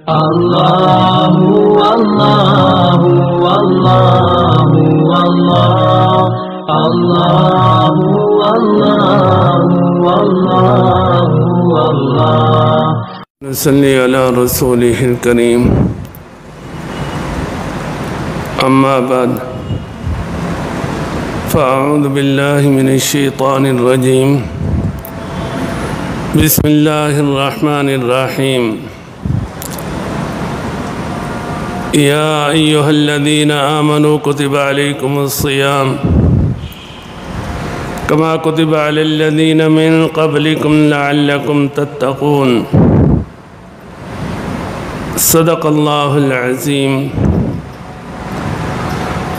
اللہ اللہ اللہ اللہ اللہ اللہ اللہ نصلی علی رسولہ الکریم اما بعد فاعوذ باللہ من الشیطان الرجیم بسم اللہ الرحمن الرحیم یا ایہا الذین آمنوا کتب علیکم الصیام کما کتب علی الذین من قبلکم لعلکم تتقون صدق اللہ العظیم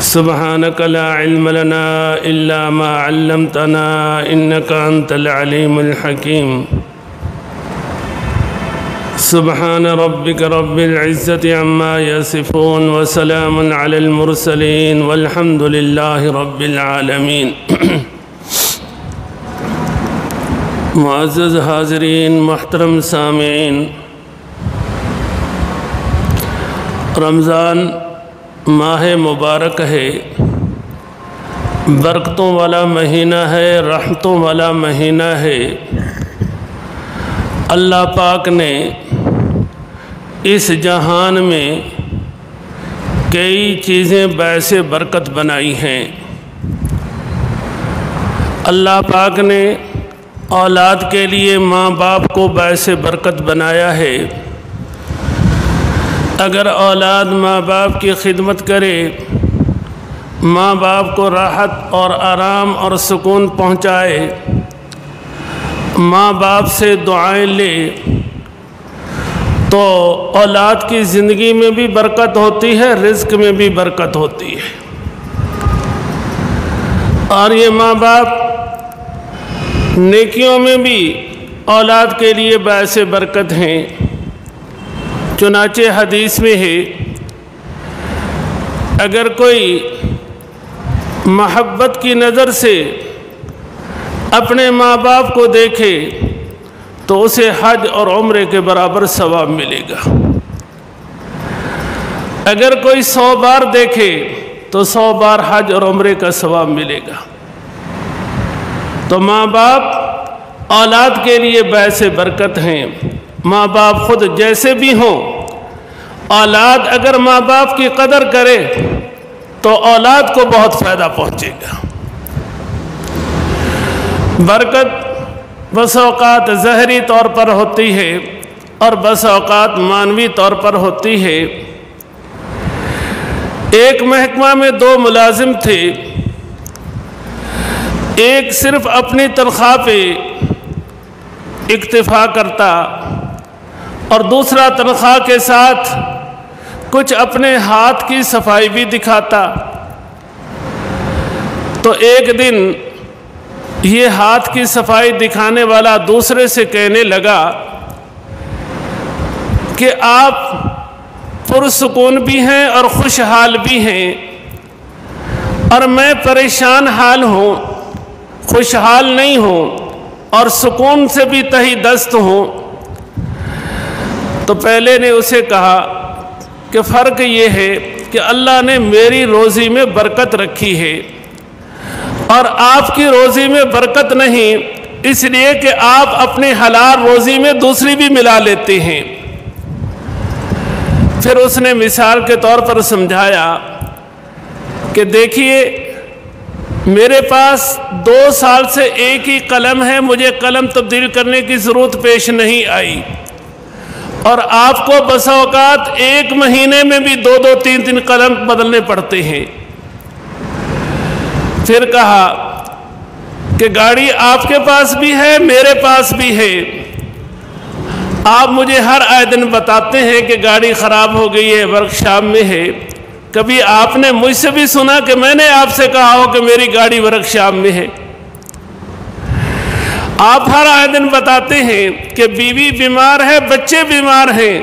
سبحانک لا علم لنا الا ما علمتنا انک انت العلیم الحکیم سبحان ربک رب العزت عما یصفون وسلام علی المرسلین والحمد للہ رب العالمین معزز حاضرین، محترم سامعین، رمضان ماہ مبارک ہے، برکتوں والا مہینہ ہے، رحمتوں والا مہینہ ہے۔ اللہ پاک نے اس جہان میں کئی چیزیں باعث برکت بنائی ہیں۔ اللہ پاک نے اولاد کے لیے ماں باپ کو باعث برکت بنایا ہے۔ اگر اولاد ماں باپ کی خدمت کرے، ماں باپ کو راحت اور آرام اور سکون پہنچائے، ماں باپ سے دعائیں لے، تو اولاد کی زندگی میں بھی برکت ہوتی ہے، رزق میں بھی برکت ہوتی ہے۔ اور یہ ماں باپ نیکیوں میں بھی اولاد کے لیے باعث برکت ہیں۔ چنانچہ حدیث میں ہے، اگر کوئی محبت کی نظر سے اپنے ماں باپ کو دیکھے تو اسے حج اور عمرے کے برابر ثواب ملے گا۔ اگر کوئی 100 بار دیکھے تو 100 بار حج اور عمرے کا ثواب ملے گا۔ تو ماں باپ اولاد کے لیے باعث برکت ہیں۔ ماں باپ خود جیسے بھی ہوں، اولاد اگر ماں باپ کی قدر کرے تو اولاد کو بہت فائدہ پہنچے گا۔ برکت بس اوقات ظاہری طور پر ہوتی ہے اور بس اوقات معنوی طور پر ہوتی ہے۔ ایک محکمہ میں 2 ملازم تھے، ایک صرف اپنی تنخواہ پہ اکتفا کرتا اور دوسرا تنخواہ کے ساتھ کچھ اپنے ہاتھ کی صفائی بھی دکھاتا۔ تو ایک دن یہ ہاتھ کی صفائی دکھانے والا دوسرے سے کہنے لگا کہ آپ پرسکون بھی ہیں اور خوشحال بھی ہیں، اور میں پریشان حال ہوں، خوشحال نہیں ہوں اور سکون سے بھی تہی دست ہوں۔ تو پہلے نے اسے کہا کہ فرق یہ ہے کہ اللہ نے میری روزی میں برکت رکھی ہے اور آپ کی روزی میں برکت نہیں، اس لیے کہ آپ اپنی حلال روزی میں دوسری بھی ملا لیتے ہیں۔ پھر اس نے مثال کے طور پر سمجھایا کہ دیکھیے، میرے پاس 2 سال سے ایک ہی قلم ہے، مجھے قلم تبدیل کرنے کی ضرورت پیش نہیں آئی، اور آپ کو بس اوقات 1 مہینے میں بھی 2 3 قلم بدلنے پڑتے ہیں۔ پھر کہا کہ گاڑی آپ کے پاس بھی ہے، میرے پاس بھی ہے، آپ مجھے ہر آئے دن بتاتے ہیں کہ گاڑی خراب ہو گئی ہے، ورکشاپ میں ہے، کبھی آپ نے مجھ سے بھی سنا کہ میں نے آپ سے کہا ہو کہ میری گاڑی ورکشاپ میں ہے؟ آپ ہر آئے دن بتاتے ہیں کہ بیوی بیمار ہے، بچے بیمار ہیں،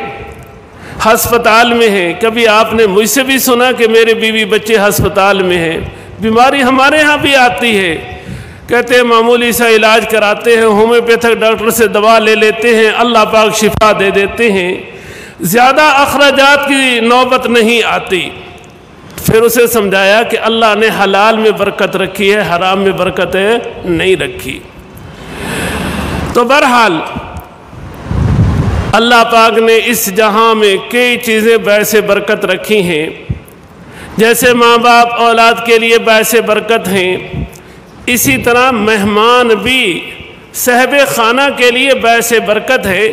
ہسپتال میں ہیں، کبھی آپ نے مجھ سے بھی سنا کہ میرے بیوی بچے ہسپتال میں ہیں؟ بیماری ہمارے ہاں بھی آتی ہے، کہتے ہیں معمولی سا علاج کراتے ہیں، ہومیوپیتھک ڈاکٹر سے دوا لے لیتے ہیں، اللہ پاک شفا دے دیتے ہیں، زیادہ اخراجات کی نوبت نہیں آتی۔ پھر اسے سمجھایا کہ اللہ نے حلال میں برکت رکھی ہے، حرام میں برکت نہیں رکھی۔ تو بہرحال اللہ پاک نے اس جہاں میں کئی چیزیں باعث برکت رکھی ہیں، جیسے ماں باپ اولاد کے لیے باعث برکت ہیں، اسی طرح مہمان بھی صاحب خانہ کے لیے باعث برکت ہے،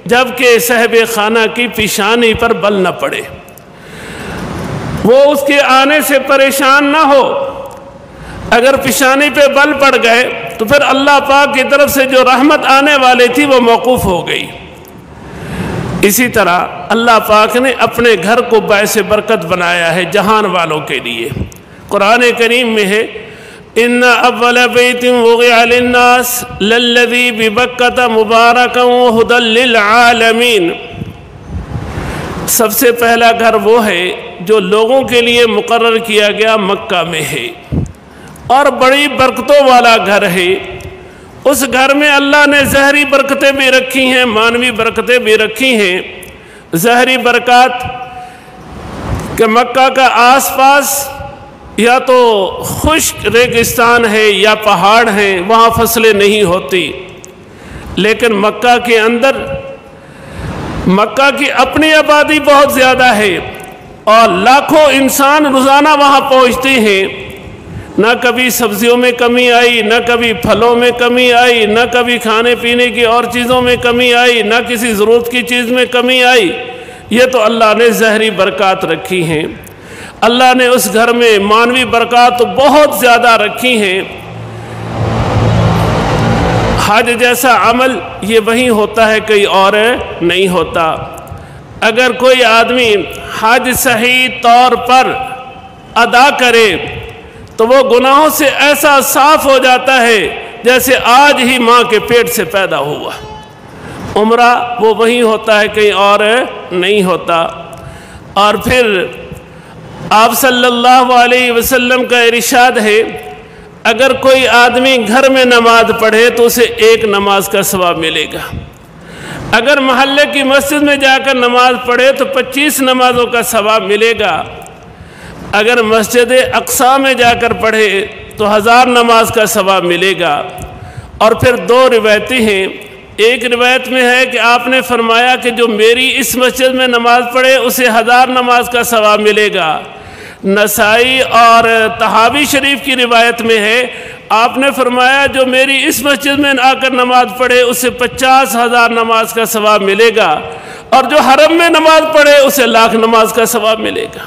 جبکہ صاحب خانہ کی پیشانی پر بل نہ پڑے، وہ اس کے آنے سے پریشان نہ ہو۔ اگر پیشانی پہ بل پڑ گئے تو پھر اللہ پاک کی طرف سے جو رحمت آنے والی تھی وہ موقوف ہو گئی۔ اسی طرح اللہ پاک نے اپنے گھر کو باعث برکت بنایا ہے جہان والوں کے لیے۔ قرآن کریم میں ہے ان اول بیت وضع للناس للذی ببکۃ مبارکا وہدی للعالمین، سب سے پہلا گھر وہ ہے جو لوگوں کے لیے مقرر کیا گیا مکہ میں ہے، اور بڑی برکتوں والا گھر ہے۔ اس گھر میں اللہ نے ظاہری برکتیں بھی رکھی ہیں، مانوی برکتیں بھی رکھی ہیں۔ ظاہری برکات کہ مکہ کا آس پاس یا تو خشک ریگستان ہے یا پہاڑ ہیں، وہاں فصلیں نہیں ہوتی، لیکن مکہ کے اندر مکہ کی اپنی آبادی بہت زیادہ ہے اور لاکھوں انسان روزانہ وہاں پہنچتے ہیں۔ نہ کبھی سبزیوں میں کمی آئی، نہ کبھی پھلوں میں کمی آئی، نہ کبھی کھانے پینے کی اور چیزوں میں کمی آئی، نہ کسی ضرورت کی چیز میں کمی آئی۔ یہ تو اللہ نے ظاہری برکات رکھی ہیں۔ اللہ نے اس گھر میں مانوی برکات تو بہت زیادہ رکھی ہیں۔ حج جیسا عمل یہ وہیں ہوتا ہے، کہیں اور نہیں ہوتا۔ اگر کوئی آدمی حج صحیح طور پر ادا کرے تو وہ گناہوں سے ایسا صاف ہو جاتا ہے جیسے آج ہی ماں کے پیٹ سے پیدا ہوا۔ عمرہ وہ وہیں ہوتا ہے، کہیں اور نہیں ہوتا۔ اور پھر آپ صلی اللہ علیہ وسلم کا ارشاد ہے اگر کوئی آدمی گھر میں نماز پڑھے تو اسے ایک نماز کا ثواب ملے گا، اگر محلے کی مسجد میں جا کر نماز پڑھے تو 25 نمازوں کا ثواب ملے گا، اگر مسجد اقصیٰ میں جا کر پڑھے تو 1000 نماز کا ثواب ملے گا۔ اور پھر 2 روایتیں ہیں، ایک روایت میں ہے کہ آپ نے فرمایا کہ جو میری اس مسجد میں نماز پڑھے اسے 1000 نماز کا ثواب ملے گا۔ نسائی اور طحاوی شریف کی روایت میں ہے آپ نے فرمایا جو میری اس مسجد میں آ کر نماز پڑھے اسے 50,000 نماز کا ثواب ملے گا، اور جو حرم میں نماز پڑھے اسے 1,00,000 نماز کا ثواب ملے گا۔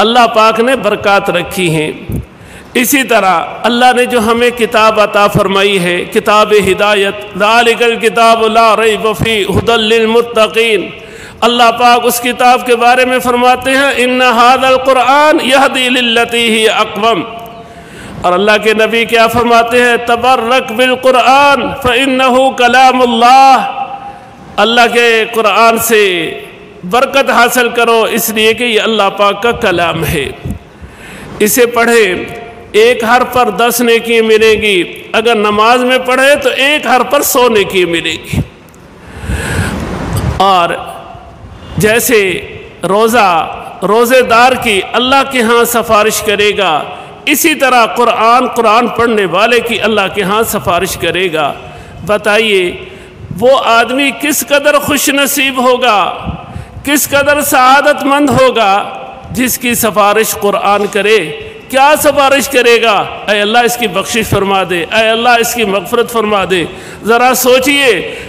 اللہ پاک نے برکات رکھی ہیں۔ اسی طرح اللہ نے جو ہمیں کتاب عطا فرمائی ہے، کتاب ہدایت، ذالک الکتاب لا ریب فیہ ھدی للمتقین، اللہ پاک اس کتاب کے بارے میں فرماتے ہیں ان ھذا القرآن یہدی للتی ہی اقوم، اور اللہ کے نبی کیا فرماتے ہیں تبرک بالقرآن فإنہ کلام اللہ، اللہ کے قرآن سے برکت حاصل کرو اس لیے کہ یہ اللہ پاک کا کلام ہے۔ اسے پڑھے 1 حرف پر 10 نیکی ملے گی، اگر نماز میں پڑھے تو 1 حرف پر 100 نیکی ملے گی۔ اور جیسے روزے دار کی اللہ کے ہاں سفارش کرے گا، اسی طرح قرآن پڑھنے والے کی اللہ کے ہاں سفارش کرے گا۔ بتائیے وہ آدمی کس قدر خوش نصیب ہوگا، کس قدر سعادت مند ہوگا جس کی سفارش قرآن کرے۔ کیا سفارش کرے گا؟ اے اللہ اس کی بخشش فرما دے، اے اللہ اس کی مغفرت فرما دے۔ ذرا سوچئے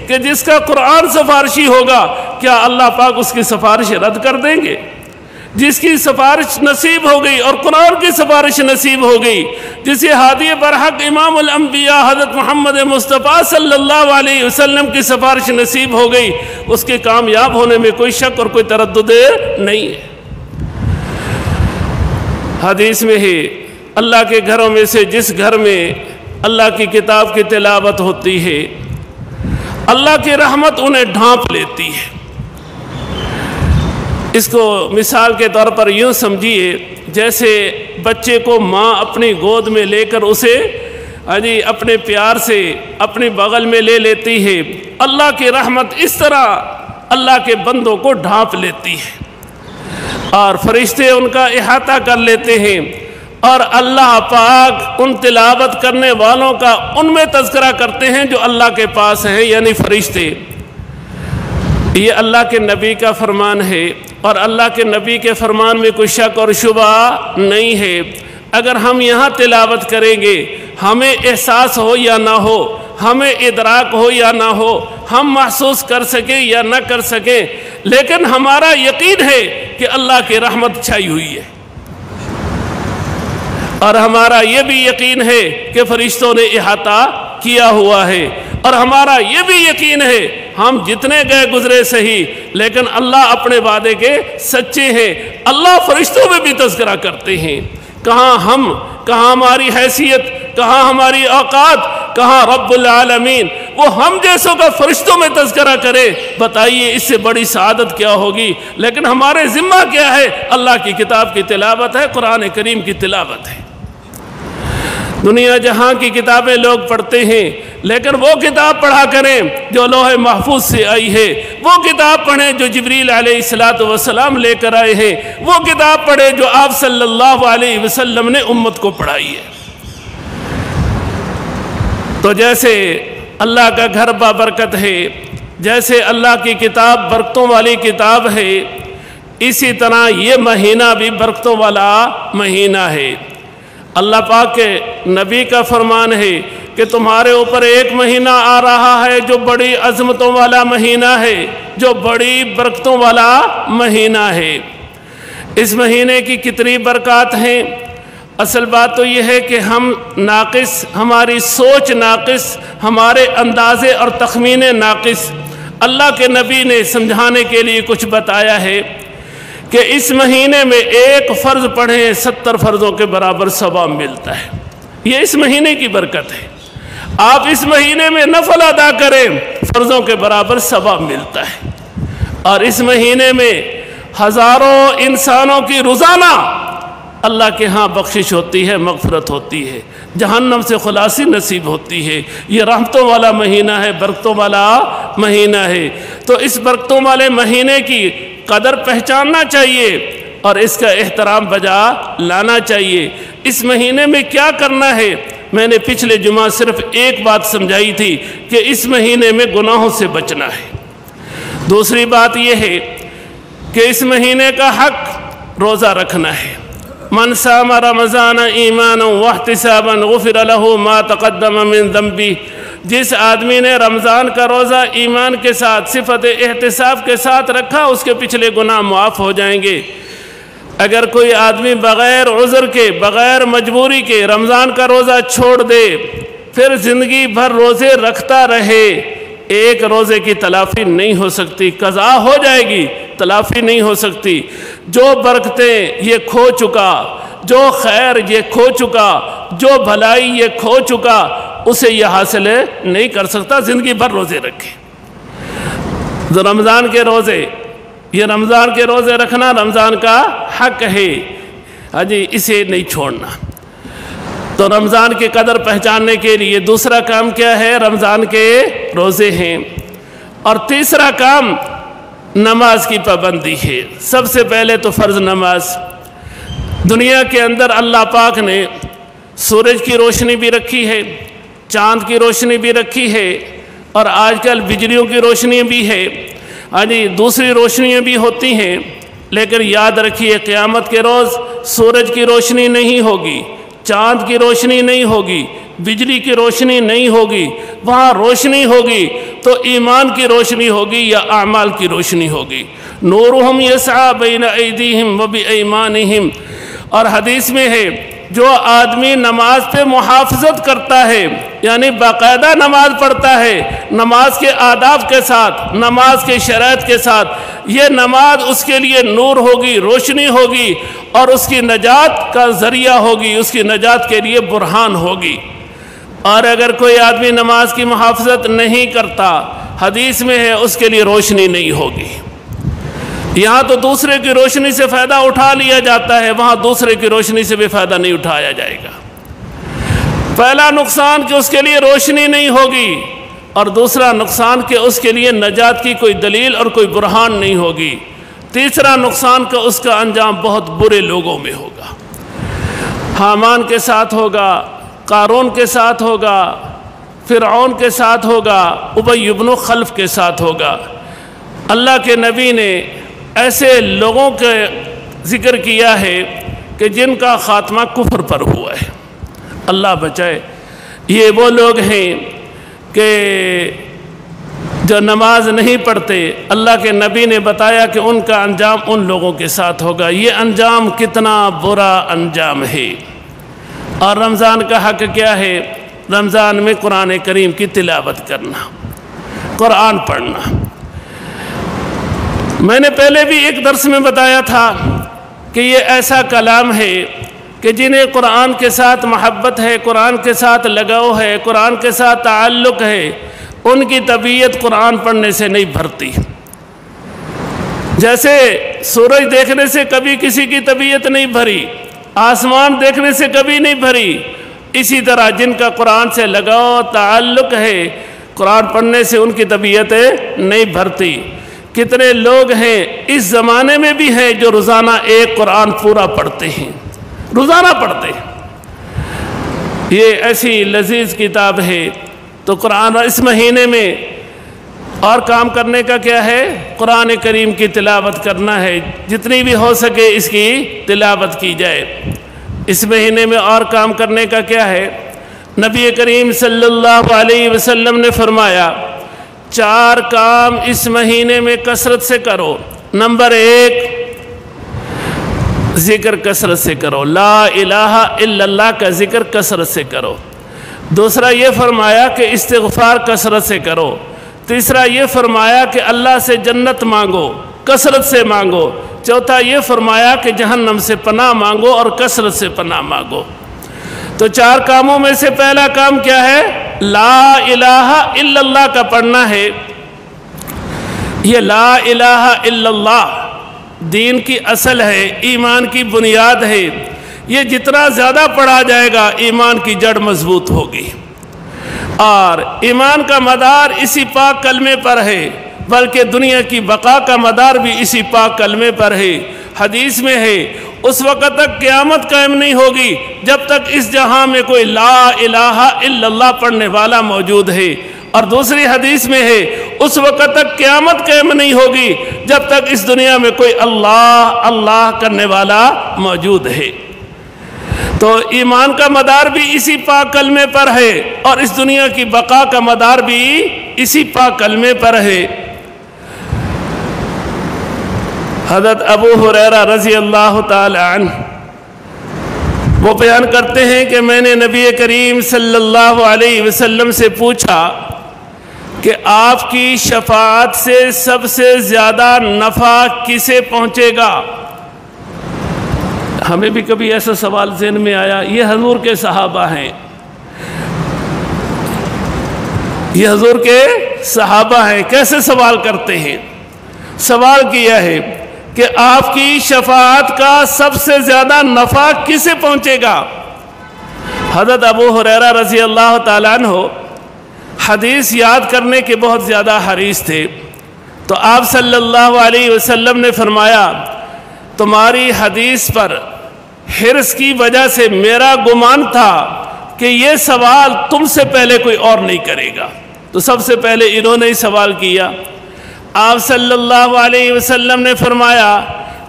کہ جس کا قرآن سفارشی ہوگا کیا اللہ پاک اس کی سفارش رد کر دیں گے؟ جس کی سفارش نصیب ہو گئی اور قرآن کی سفارش نصیب ہو گئی، جسے ہادی برحق امام الانبیاء حضرت محمد مصطفیٰ صلی اللہ علیہ وسلم کی سفارش نصیب ہو گئی، اس کے کامیاب ہونے میں کوئی شک اور کوئی تردد نہیں ہے۔ حدیث میں ہے اللہ کے گھروں میں سے جس گھر میں اللہ کی کتاب کی تلاوت ہوتی ہے اللہ کی رحمت انہیں ڈھانپ لیتی ہے۔ اس کو مثال کے طور پر یوں سمجھیے جیسے بچے کو ماں اپنی گود میں لے کر اسے اپنے پیار سے اپنی بغل میں لے لیتی ہے، اللہ کی رحمت اس طرح اللہ کے بندوں کو ڈھانپ لیتی ہے اور فرشتے ان کا احاطہ کر لیتے ہیں، اور اللہ پاک ان تلاوت کرنے والوں کا ان میں تذکرہ کرتے ہیں جو اللہ کے پاس ہیں، یعنی فرشتے۔ یہ اللہ کے نبی کا فرمان ہے، اور اللہ کے نبی کے فرمان میں کوئی شک اور شبہ نہیں ہے۔ اگر ہم یہاں تلاوت کریں گے، ہمیں احساس ہو یا نہ ہو، ہمیں ادراک ہو یا نہ ہو، ہم محسوس کر سکیں یا نہ کر سکیں، لیکن ہمارا یقین ہے کہ اللہ کی رحمت چھائی ہوئی ہے، اور ہمارا یہ بھی یقین ہے کہ فرشتوں نے احاطہ کیا ہوا ہے، اور ہمارا یہ بھی یقین ہے ہم جتنے گئے گزرے صحیح، لیکن اللہ اپنے وعدے کے سچے ہیں۔ اللہ فرشتوں میں بھی تذکرہ کرتے ہیں۔ کہاں ہم، کہاں ہماری حیثیت، کہاں ہماری اوقات، کہاں رب العالمین وہ ہم جیسوں کا فرشتوں میں تذکرہ کرے، بتائیے اس سے بڑی سعادت کیا ہوگی؟ لیکن ہمارے ذمہ کیا ہے؟ اللہ کی کتاب کی تلاوت ہے، قرآن کریم کی تلاوت ہے۔ دنیا جہاں کی کتابیں لوگ پڑھتے ہیں، لیکن وہ کتاب پڑھا کریں جو لوح محفوظ سے آئی ہے، وہ کتاب پڑھیں جو جبریل علیہ السلام لے کر آئے ہیں، وہ کتاب پڑھیں جو آپ صلی اللہ علیہ وسلم نے امت کو پڑھائی ہے۔ تو جیسے اللہ کا گھر بابرکت ہے، جیسے اللہ کی کتاب برکتوں والی کتاب ہے، اسی طرح یہ مہینہ بھی برکتوں والا مہینہ ہے۔ اللہ پاک کے نبی کا فرمان ہے کہ تمہارے اوپر ایک مہینہ آ رہا ہے جو بڑی عظمتوں والا مہینہ ہے، جو بڑی برکتوں والا مہینہ ہے۔ اس مہینے کی کتنی برکات ہیں؟ اصل بات تو یہ ہے کہ ہم ناقص، ہماری سوچ ناقص، ہمارے اندازے اور تخمینے ناقص۔ اللہ کے نبی نے سمجھانے کے لیے کچھ بتایا ہے کہ اس مہینے میں ایک فرض پڑھیں 70 فرضوں کے برابر ثواب ملتا ہے۔ یہ اس مہینے کی برکت ہے۔ آپ اس مہینے میں نفل ادا کریں، فرضوں کے برابر ثواب ملتا ہے۔ اور اس مہینے میں ہزاروں انسانوں کی روزانہ اللہ کے ہاں بخشش ہوتی ہے، مغفرت ہوتی ہے، جہنم سے خلاصی نصیب ہوتی ہے۔ یہ رحمتوں والا مہینہ ہے، برکتوں والا مہینہ ہے۔ تو اس برکتوں والے مہینے کی قدر پہچاننا چاہیے اور اس کا احترام بجا لانا چاہیے۔ اس مہینے میں کیا کرنا ہے؟ میں نے پچھلے جمعہ صرف ایک بات سمجھائی تھی کہ اس مہینے میں گناہوں سے بچنا ہے۔ دوسری بات یہ ہے کہ اس مہینے کا حق روزہ رکھنا ہے۔ من صام رمضان ایمانا واحتسابا غفر له ما تقدم من ذنبه۔ جس آدمی نے رمضان کا روزہ ایمان کے ساتھ، صفت احتساب کے ساتھ رکھا، اس کے پچھلے گناہ معاف ہو جائیں گے۔ اگر کوئی آدمی بغیر عذر کے، بغیر مجبوری کے رمضان کا روزہ چھوڑ دے، پھر زندگی بھر روزے رکھتا رہے، ایک روزے کی تلافی نہیں ہو سکتی، قضا ہو جائے گی، تلافی نہیں ہو سکتی۔ جو برکتیں یہ کھو چکا، جو خیر یہ کھو چکا، جو بھلائی یہ کھو چکا، اسے یہ حاصل نہیں کر سکتا۔ زندگی بھر روزے رکھے۔ رمضان کے روزے، یہ رمضان کے روزے رکھنا رمضان کا حق ہے، ہاں جی، اسے نہیں چھوڑنا۔ تو رمضان کی قدر پہچاننے کے لیے دوسرا کام کیا ہے؟ رمضان کے روزے ہیں۔ اور تیسرا کام نماز کی پابندی ہے۔ سب سے پہلے تو فرض نماز۔ دنیا کے اندر اللہ پاک نے سورج کی روشنی بھی رکھی ہے، چاند کی روشنی بھی رکھی ہے، اور آج کل بجلیوں کی روشنی بھی ہے، ہاں جی، دوسری روشنیاں بھی ہوتی ہیں۔ لیکن یاد رکھیے قیامت کے روز سورج کی روشنی نہیں ہوگی، چاند کی روشنی نہیں ہوگی، بجلی کی روشنی نہیں ہوگی۔ وہاں روشنی ہوگی تو ایمان کی روشنی ہوگی یا اعمال کی روشنی ہوگی۔ نورہم یسعی بین ایدیہم و بایمانہم۔ اور حدیث میں ہے جو آدمی نماز پہ محافظت کرتا ہے، یعنی باقاعدہ نماز پڑھتا ہے، نماز کے آداب کے ساتھ، نماز کے شرائط کے ساتھ، یہ نماز اس کے لیے نور ہوگی، روشنی ہوگی، اور اس کی نجات کا ذریعہ ہوگی، اس کی نجات کے لیے برہان ہوگی۔ اور اگر کوئی آدمی نماز کی محافظت نہیں کرتا، حدیث میں ہے اس کے لیے روشنی نہیں ہوگی۔ یہاں تو دوسرے کی روشنی سے فائدہ اٹھا لیا جاتا ہے، وہاں دوسرے کی روشنی سے بھی فائدہ نہیں اٹھایا جائے گا۔ پہلا نقصان کہ اس کے لیے روشنی نہیں ہوگی، اور دوسرا نقصان کہ اس کے لیے نجات کی کوئی دلیل اور کوئی برہان نہیں ہوگی، تیسرا نقصان کہ اس کا انجام بہت برے لوگوں میں ہوگا، حامان کے ساتھ ہوگا، قارون کے ساتھ ہوگا، فرعون کے ساتھ ہوگا، ابی بن خلف کے ساتھ ہوگا۔ اللہ کے نبی نے ایسے لوگوں کے ذکر کیا ہے کہ جن کا خاتمہ کفر پر ہوا ہے، اللہ بچائے۔ یہ وہ لوگ ہیں کہ جو نماز نہیں پڑھتے، اللہ کے نبی نے بتایا کہ ان کا انجام ان لوگوں کے ساتھ ہوگا۔ یہ انجام کتنا برا انجام ہے۔ اور رمضان کا حق کیا ہے؟ رمضان میں قرآن کریم کی تلاوت کرنا، قرآن پڑھنا۔ میں نے پہلے بھی ایک درس میں بتایا تھا کہ یہ ایسا کلام ہے کہ جنہیں قرآن کے ساتھ محبت ہے، قرآن کے ساتھ لگاؤ ہے، قرآن کے ساتھ تعلق ہے، ان کی طبیعت قرآن پڑھنے سے نہیں بھرتی۔ جیسے سورج دیکھنے سے کبھی کسی کی طبیعت نہیں بھری، آسمان دیکھنے سے کبھی نہیں بھری، اسی طرح جن کا قرآن سے لگاؤ تعلق ہے، قرآن پڑھنے سے ان کی طبیعتیں نہیں بھرتی۔ کتنے لوگ ہیں اس زمانے میں بھی ہیں جو روزانہ ایک قرآن پورا پڑھتے ہیں، روزانہ پڑھتے ہیں۔ یہ ایسی لذیذ کتاب ہے۔ تو قرآن اس مہینے میں اور کام کرنے کا کیا ہے؟ قرآن کریم کی تلاوت کرنا ہے، جتنی بھی ہو سکے اس کی تلاوت کی جائے۔ اس مہینے میں اور کام کرنے کا کیا ہے؟ نبی کریم صلی اللہ علیہ وسلم نے فرمایا 4 کام اس مہینے میں کثرت سے کرو۔ نمبر 1، ذکر کثرت سے کرو، لا الہ الا اللہ کا ذکر کثرت سے کرو۔ دوسرا یہ فرمایا کہ استغفار کثرت سے کرو۔ تیسرا یہ فرمایا کہ اللہ سے جنت مانگو، کثرت سے مانگو۔ چوتھا یہ فرمایا کہ جہنم سے پناہ مانگو اور کثرت سے پناہ مانگو۔ تو 4 کاموں میں سے پہلا کام کیا ہے؟ لا الہ الا اللہ کا پڑھنا ہے۔ یہ لا الہ الا اللہ دین کی اصل ہے، ایمان کی بنیاد ہے۔ یہ جتنا زیادہ پڑھا جائے گا ایمان کی جڑ مضبوط ہوگی، اور ایمان کا مدار اسی پاک کلمے پر ہے، بلکہ دنیا کی بقا کا مدار بھی اسی پاک کلمے پر ہے۔ حدیث میں ہے اس وقت تک قیامت قائم نہیں ہوگی جب تک اس جہاں میں کوئی لا الہ الا اللہ پڑھنے والا موجود ہے، اور دوسری حدیث میں ہے اس وقت تک قیامت قائم نہیں ہوگی جب تک اس دنیا میں کوئی اللہ اللہ کرنے والا موجود ہے۔ تو ایمان کا مدار بھی اسی پاک کلمے پر ہے، اور اس دنیا کی بقا کا مدار بھی اسی پاک کلمے پر ہے۔ حضرت ابو ہریرہ رضی اللہ تعالی عنہ وہ بیان کرتے ہیں کہ میں نے نبی کریم صلی اللہ علیہ وسلم سے پوچھا کہ آپ کی شفاعت سے سب سے زیادہ نفع کسے پہنچے گا؟ ہمیں بھی کبھی ایسا سوال ذہن میں آیا۔ یہ حضور کے صحابہ ہیں، یہ حضور کے صحابہ ہیں، کیسے سوال کرتے ہیں؟ سوال کیا ہے کہ آپ کی شفاعت کا سب سے زیادہ نفع کسے پہنچے گا؟ حضرت ابو ہریرہ رضی اللہ تعالیٰ عنہ حدیث یاد کرنے کے بہت زیادہ حریص تھے، تو آپ صلی اللہ علیہ وسلم نے فرمایا تمہاری حدیث پر حرص کی وجہ سے میرا گمان تھا کہ یہ سوال تم سے پہلے کوئی اور نہیں کرے گا، تو سب سے پہلے انہوں نے ہی سوال کیا۔ آپ صلی اللہ علیہ وسلم نے فرمایا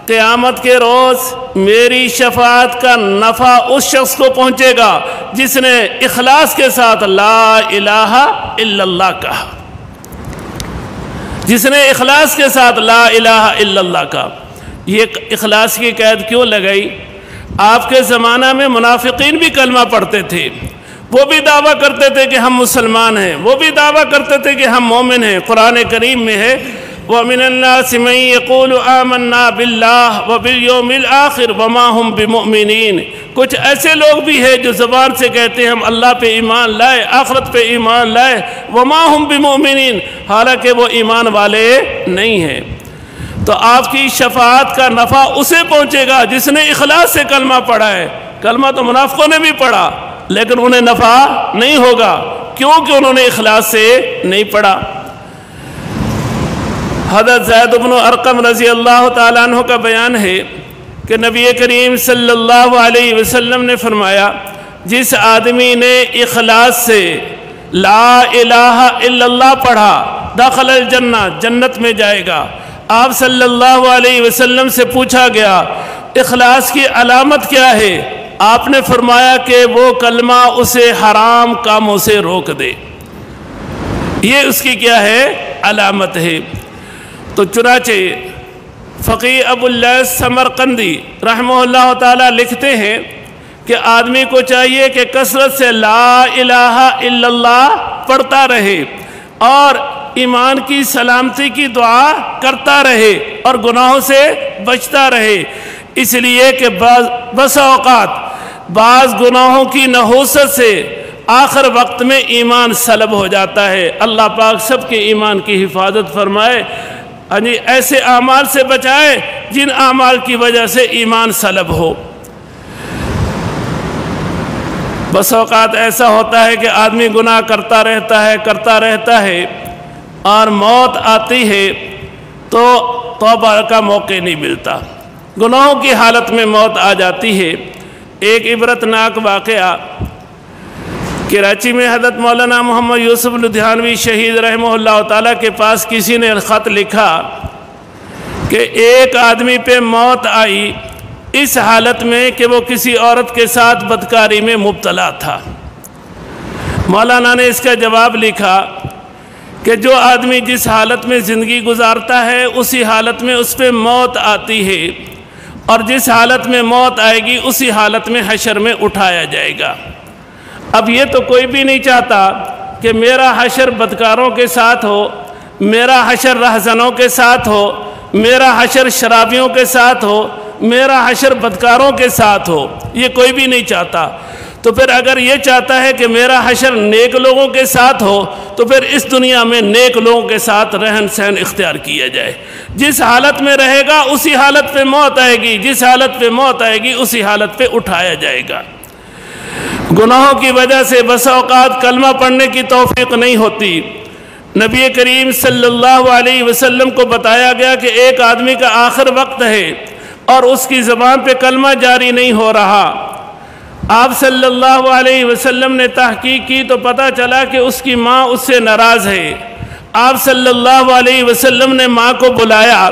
قیامت کے روز میری شفاعت کا نفع اس شخص کو پہنچے گا جس نے اخلاص کے ساتھ لا الہ الا اللہ کہا، جس نے اخلاص کے ساتھ لا الہ الا اللہ کہا۔ یہ اخلاص کی قید کیوں لگائی؟ آپ کے زمانہ میں منافقین بھی کلمہ پڑھتے تھے، وہ بھی دعویٰ کرتے تھے کہ ہم مسلمان ہیں، وہ بھی دعویٰ کرتے تھے کہ ہم مومن ہیں۔ قرآن کریم میں ہے وَمِنَ النَّاسِ مَن يَقُولُ آمَنَّا بِاللَّهِ وَبِالْيَوْمِ الْآخِرِ وَمَا هُمْ بِمُؤْمِنِينَ۔ کچھ ایسے لوگ بھی ہیں جو زبان سے کہتے ہیں ہم اللہ پہ ایمان لائے، آخرت پہ ایمان لائے، وَمَا هُمْ بِمُؤْمِنِينَ، حالانکہ وہ ایمان والے نہیں ہیں۔ تو آپ کی شفاعت کا نفع اسے پہنچے گا جس نے اخلاص سے کلمہ پڑھا ہے۔ کلمہ تو منافقوں نے بھی پڑھا لیکن انہیں نفع نہیں ہوگا، کیونکہ انہوں نے اخلاص سے نہیں پڑھا۔ حضرت زید بن ارقم رضی اللہ تعالیٰ عنہ کا بیان ہے کہ نبی کریم صلی اللہ علیہ وسلم نے فرمایا جس آدمی نے اخلاص سے لا الہ الا اللہ پڑھا دخل الجنہ، جنت میں جائے گا۔ آپ صلی اللہ علیہ وسلم سے پوچھا گیا اخلاص کی علامت کیا ہے؟ آپ نے فرمایا کہ وہ کلمہ اسے حرام کاموں سے روک دے، یہ اس کی کیا ہے؟ علامت ہے۔ تو چنانچہ فقی ابو اللیث سمرقندی رحمہ اللہ تعالیٰ لکھتے ہیں کہ آدمی کو چاہیے کہ کثرت سے لا الہ الا اللہ پڑھتا رہے اور ایمان کی سلامتی کی دعا کرتا رہے اور گناہوں سے بچتا رہے، اس لیے کہ بس اوقات بعض گناہوں کی نحوست سے آخر وقت میں ایمان سلب ہو جاتا ہے۔ اللہ پاک سب کے ایمان کی حفاظت فرمائے، ایسے اعمال سے بچائے جن اعمال کی وجہ سے ایمان سلب ہو۔ بس اوقات ایسا ہوتا ہے کہ آدمی گناہ کرتا رہتا ہے اور موت آتی ہے تو توبہ کا موقع نہیں ملتا، گناہوں کی حالت میں موت آ جاتی ہے۔ ایک عبرتناک واقعہ کراچی میں حضرت مولانا محمد یوسف لدھیانوی شہید رحمہ اللہ تعالیٰ کے پاس کسی نے خط لکھا کہ ایک آدمی پہ موت آئی اس حالت میں کہ وہ کسی عورت کے ساتھ بدکاری میں مبتلا تھا۔ مولانا نے اس کا جواب لکھا کہ جو آدمی جس حالت میں زندگی گزارتا ہے اسی حالت میں اس پہ موت آتی ہے، اور جس حالت میں موت آئے گی اسی حالت میں حشر میں اٹھایا جائے گا۔ اب یہ تو کوئی بھی نہیں چاہتا کہ میرا حشر بدکاروں کے ساتھ ہو، میرا حشر رہزنوں کے ساتھ ہو، میرا حشر شرابیوں کے ساتھ ہو، میرا حشر بدکاروں کے ساتھ ہو، یہ کوئی بھی نہیں چاہتا۔ تو پھر اگر یہ چاہتا ہے کہ میرا حشر نیک لوگوں کے ساتھ ہو تو پھر اس دنیا میں نیک لوگوں کے ساتھ رہن سہن اختیار کیا جائے۔ جس حالت میں رہے گا اسی حالت پہ موت آئے گی، جس حالت پہ موت آئے گی اسی حالت پہ اٹھایا جائے گا۔ گناہوں کی وجہ سے بس اوقات کلمہ پڑھنے کی توفیق نہیں ہوتی۔ نبی کریم صلی اللہ علیہ وسلم کو بتایا گیا کہ ایک آدمی کا آخر وقت ہے اور اس کی زبان پہ کلمہ جاری نہیں ہو رہا۔ آپ صلی اللہ علیہ وسلم نے تحقیق کی تو پتہ چلا کہ اس کی ماں اس سے ناراض ہے۔ آپ صلی اللہ علیہ وسلم نے ماں کو بلایا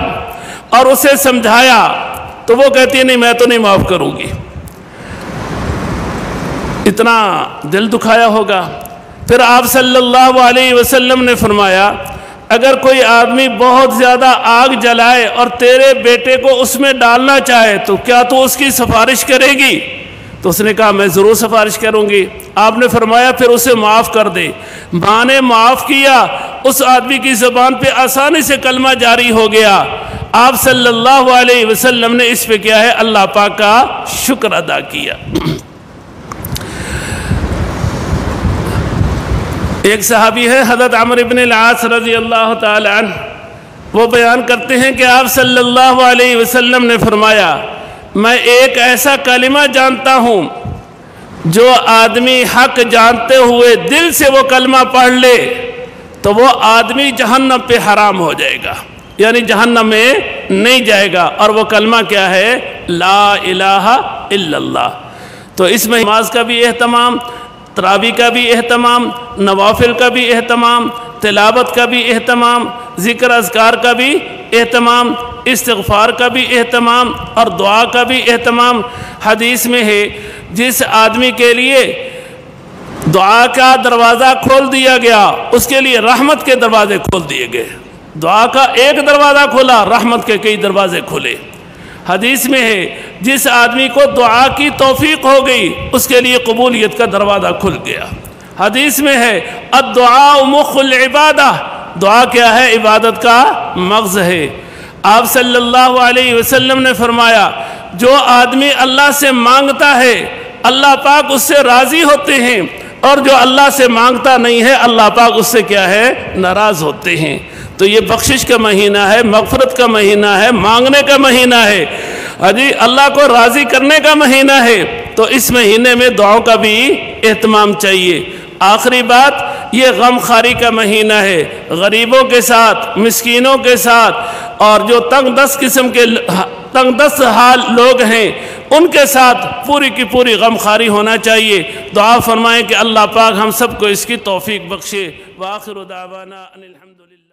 اور اسے سمجھایا تو وہ کہتی ہے نہیں میں تو نہیں معاف کروں گی۔ اتنا دل دکھایا ہوگا۔ پھر آپ صلی اللہ علیہ وسلم نے فرمایا اگر کوئی آدمی بہت زیادہ آگ جلائے اور تیرے بیٹے کو اس میں ڈالنا چاہے تو کیا تو اس کی سفارش کرے گی؟ تو اس نے کہا میں ضرور سفارش کروں گی۔ آپ نے فرمایا پھر اسے معاف کر دے۔ ماں نے معاف کیا، اس آدمی کی زبان پہ آسانی سے کلمہ جاری ہو گیا۔ آپ صلی اللہ علیہ وسلم نے اس پہ کیا ہے اللہ پاک کا شکر ادا کیا۔ ایک صحابی ہے حضرت عمرو بن العاص رضی اللہ تعالی عنہ، وہ بیان کرتے ہیں کہ آپ صلی اللہ علیہ وسلم نے فرمایا میں ایک ایسا کلمہ جانتا ہوں جو آدمی حق جانتے ہوئے دل سے وہ کلمہ پڑھ لے تو وہ آدمی جہنم پہ حرام ہو جائے گا، یعنی جہنم میں نہیں جائے گا۔ اور وہ کلمہ کیا ہے؟ لا الہ الا اللہ۔ تو اس میں نماز کا بھی اہتمام، تراویح کا بھی اہتمام، نوافل کا بھی اہتمام، تلاوت کا بھی اہتمام، ذکر اذکار کا بھی اہتمام، استغفار کا بھی اہتمام اور دعا کا بھی اہتمام۔ حدیث میں ہے جس آدمی کے لیے دعا کا دروازہ کھول دیا گیا اس کے لیے رحمت کے دروازے کھول دیے گئے۔ دعا کا ایک دروازہ کھولا، رحمت کے کئی دروازے کھلے۔ حدیث میں ہے جس آدمی کو دعا کی توفیق ہو گئی اس کے لیے قبولیت کا دروازہ کھل گیا۔ حدیث میں ہے الدعاء مخ العبادہ، دعا کیا ہے؟ عبادت کا مغز ہے۔ آپ صلی اللہ علیہ وسلم نے فرمایا جو آدمی اللہ سے مانگتا ہے اللہ پاک اس سے راضی ہوتے ہیں، اور جو اللہ سے مانگتا نہیں ہے اللہ پاک اس سے کیا ہے؟ ناراض ہوتے ہیں۔ تو یہ بخشش کا مہینہ ہے، مغفرت کا مہینہ ہے، مانگنے کا مہینہ ہے، اللہ کو راضی کرنے کا مہینہ ہے۔ تو اس مہینے میں دعاؤں کا بھی اہتمام چاہیے۔ آخری بات یہ غم خاری کا مہینہ ہے، غریبوں کے ساتھ، مسکینوں کے ساتھ، اور جو تنگ دست حال لوگ ہیں ان کے ساتھ پوری کی پوری غم خاری ہونا چاہیے۔ دعا فرمائیں کہ اللہ پاک ہم سب کو اس کی توفیق بخشے۔ وآخر دعوانا ان الحمدللہ۔